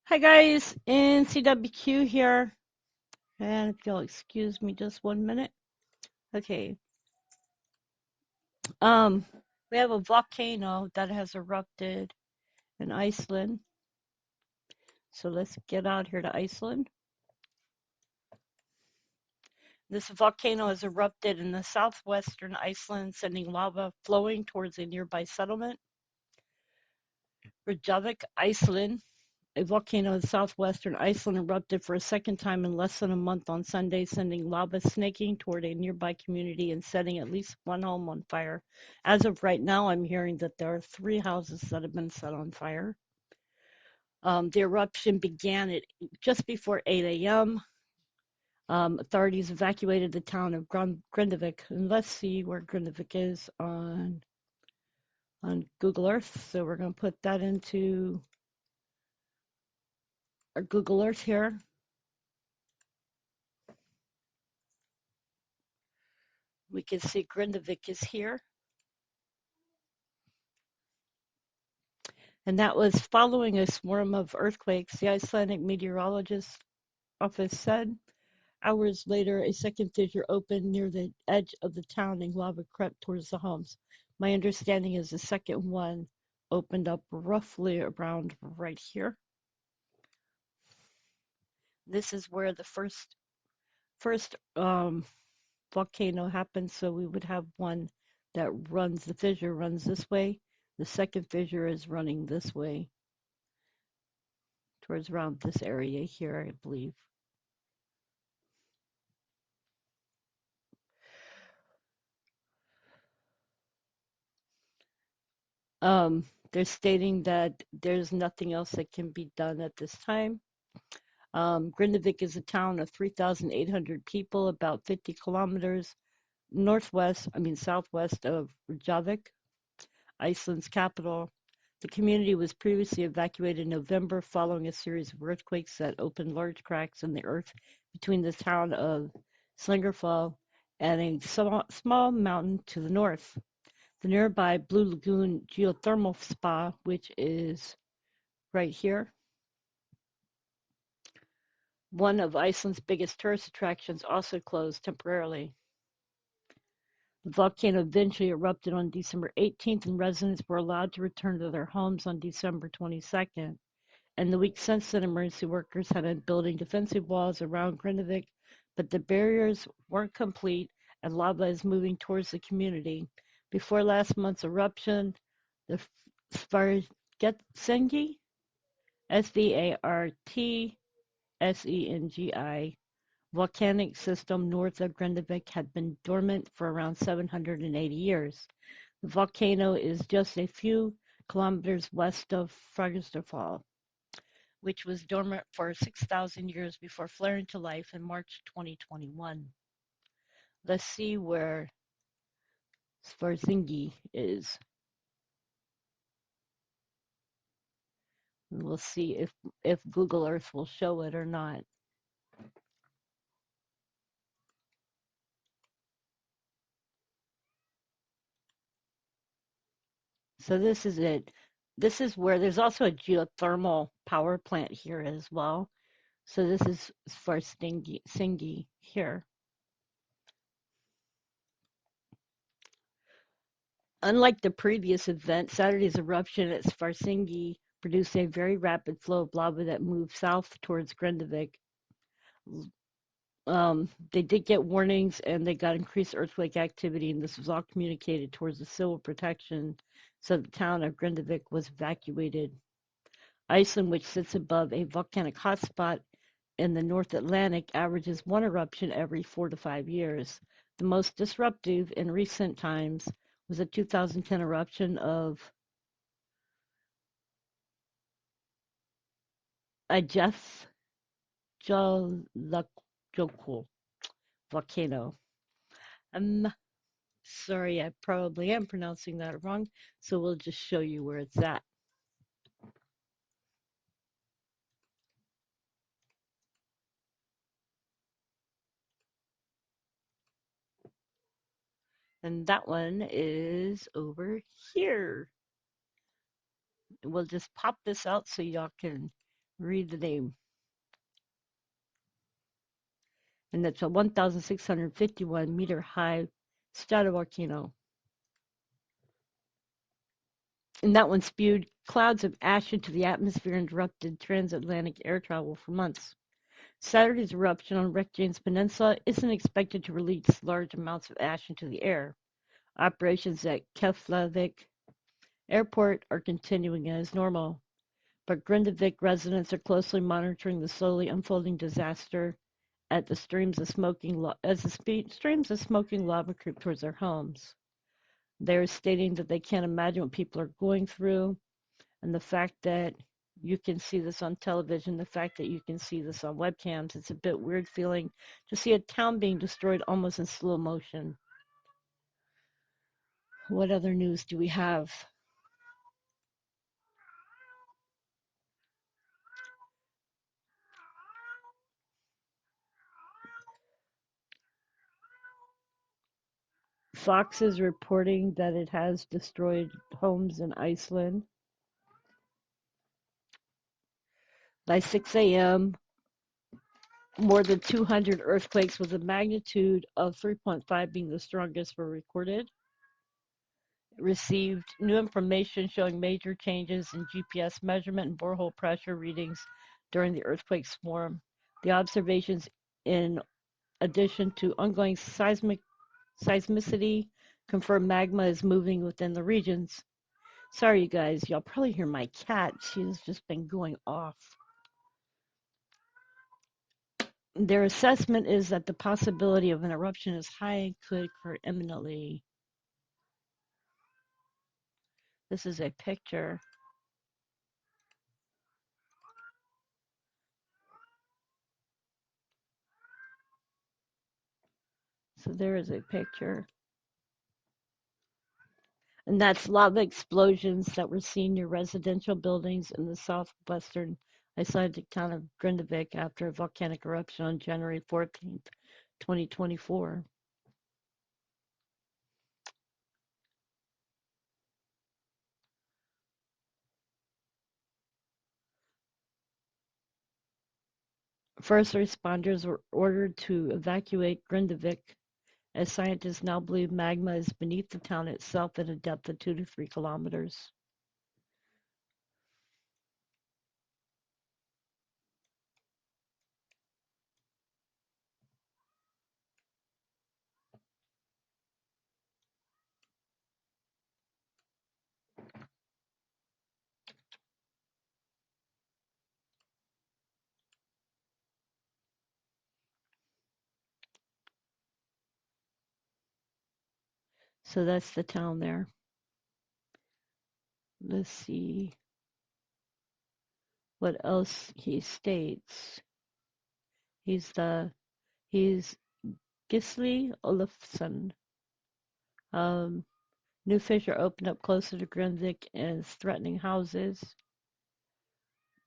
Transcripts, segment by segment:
Hi guys, NCWQ here, and if you'll excuse me just 1 minute. Okay, um, we have a volcano that has erupted in Iceland, so let's get out here to Iceland. This volcano has erupted in the southwestern Iceland, sending lava flowing towards a nearby settlement. Grindavik, Iceland. A volcano in southwestern Iceland erupted for a second time in less than a month on Sunday, sending lava snaking toward a nearby community and setting at least one home on fire. As of right now, I'm hearing that there are 3 houses that have been set on fire. The eruption began at just before 8 a.m. Authorities evacuated the town of Grindavik, and let's see where Grindavik is on Google Earth. So we're going to put that into our Google Earth here. We can see Grindavik is here. And that was following a swarm of earthquakes, the Icelandic Meteorologist Office said. Hours later, a second fissure opened near the edge of the town and lava crept towards the homes. My understanding is the second one opened up roughly around right here. This is where the first volcano happened, so we would have one that runs, the fissure runs this way. The second fissure is running this way, towards around this area here, I believe. Um, they're stating that there's nothing else that can be done at this time. Grindavik is a town of 3,800 people, about 50 kilometers southwest of Reykjavik, Iceland's capital. The community was previously evacuated in November following a series of earthquakes that opened large cracks in the earth between the town of Slingerfall and a small mountain to the north. The nearby Blue Lagoon geothermal spa, which is right here, one of Iceland's biggest tourist attractions, also closed temporarily. The volcano eventually erupted on December 18th, and residents were allowed to return to their homes on December 22nd. And the week since then, emergency workers had been building defensive walls around Grindavik, but the barriers weren't complete, and lava is moving towards the community. Before last month's eruption, the Svartsengi, Svartsengi volcanic system north of Grindavik had been dormant for around 780 years. The volcano is just a few kilometers west of Fayetteville, which was dormant for 6,000 years before flaring to life in March 2021. Let's see where Svartsengi is. And we'll see if Google Earth will show it or not. So this is it. This is where there's also a geothermal power plant here as well. So this is Svartsengi here. Unlike the previous event, Saturday's eruption at Svartsengi produced a very rapid flow of lava that moved south towards Grindavik. They did get warnings and they got increased earthquake activity, and this was all communicated towards the civil protection, so the town of Grindavik was evacuated. Iceland, which sits above a volcanic hotspot in the North Atlantic, averages one eruption every 4 to 5 years. The most disruptive in recent times was the 2010 eruption of Eyjafjallajökull volcano. I'm sorry, I probably am pronouncing that wrong, so we'll just show you where it's at. And that one is over here. We'll just pop this out so y'all can read the name. And it's a 1,651 meter high stratovolcano. And that one spewed clouds of ash into the atmosphere and interrupted transatlantic air travel for months. Saturday's eruption on Rick James Peninsula isn't expected to release large amounts of ash into the air. Operations at Keflavik Airport are continuing as normal, but Grindavik residents are closely monitoring the slowly unfolding disaster at the as the streams of smoking lava creep towards their homes. They're stating that they can't imagine what people are going through, and the fact that you can see this on television, the fact that you can see this on webcams, it's a bit weird feeling to see a town being destroyed almost in slow motion. What other news do we have? Fox is reporting that it has destroyed homes in Iceland. By 6 a.m., more than 200 earthquakes with a magnitude of 3.5 being the strongest were recorded. Received new information showing major changes in GPS measurement and borehole pressure readings during the earthquake swarm. The observations, in addition to ongoing seismicity, confirm magma is moving within the regions. Sorry, you guys, y'all probably hear my cat. She's just been going off. Their assessment is that the possibility of an eruption is high and could occur imminently. This is a picture. So there is a picture. And that's lava explosions that were seen near residential buildings in the southwestern Icelandic town of Grindavik after a volcanic eruption on January 14th, 2024. First responders were ordered to evacuate Grindavik, as scientists now believe magma is beneath the town itself at a depth of 2 to 3 kilometers. So that's the town there. Let's see what else he states. He's Gisli Olafsson. Um, New fissure opened up closer to Grindavik and is threatening houses.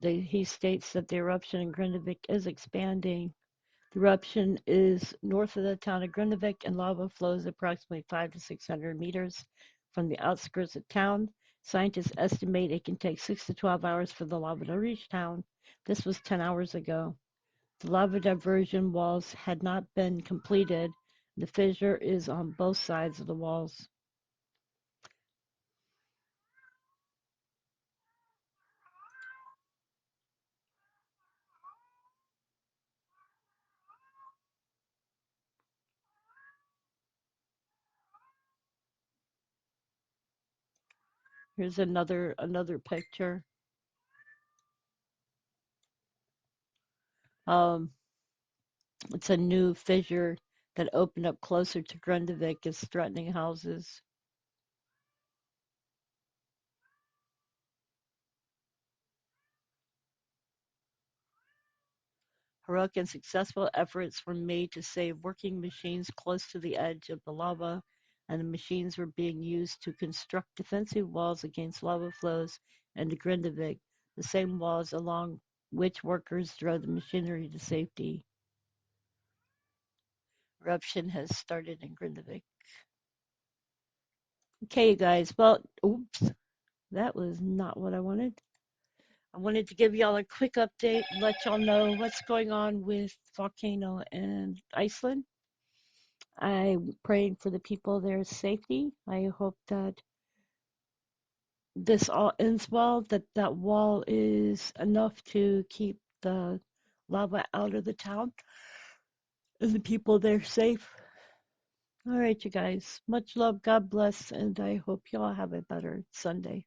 He states that the eruption in Grindavik is expanding. The eruption is north of the town of Grindavik, and lava flows approximately 500 to 600 meters from the outskirts of town. Scientists estimate it can take 6 to 12 hours for the lava to reach town. This was 10 hours ago. The lava diversion walls had not been completed. The fissure is on both sides of the walls. Here's another picture. Um, it's a new fissure that opened up closer to Grindavik is threatening houses. Heroic and successful efforts were made to save working machines close to the edge of the lava, and the machines were being used to construct defensive walls against lava flows into Grindavik, the same walls along which workers drove the machinery to safety. Eruption has started in Grindavik. Okay, you guys. Well, oops, that was not what I wanted. I wanted to give y'all a quick update, let y'all know what's going on with volcano in Iceland. I'm praying for the people there's safety. I hope that this all ends well, that that wall is enough to keep the lava out of the town and the people there safe. All right, you guys. Much love. God bless. And I hope y'all have a better Sunday.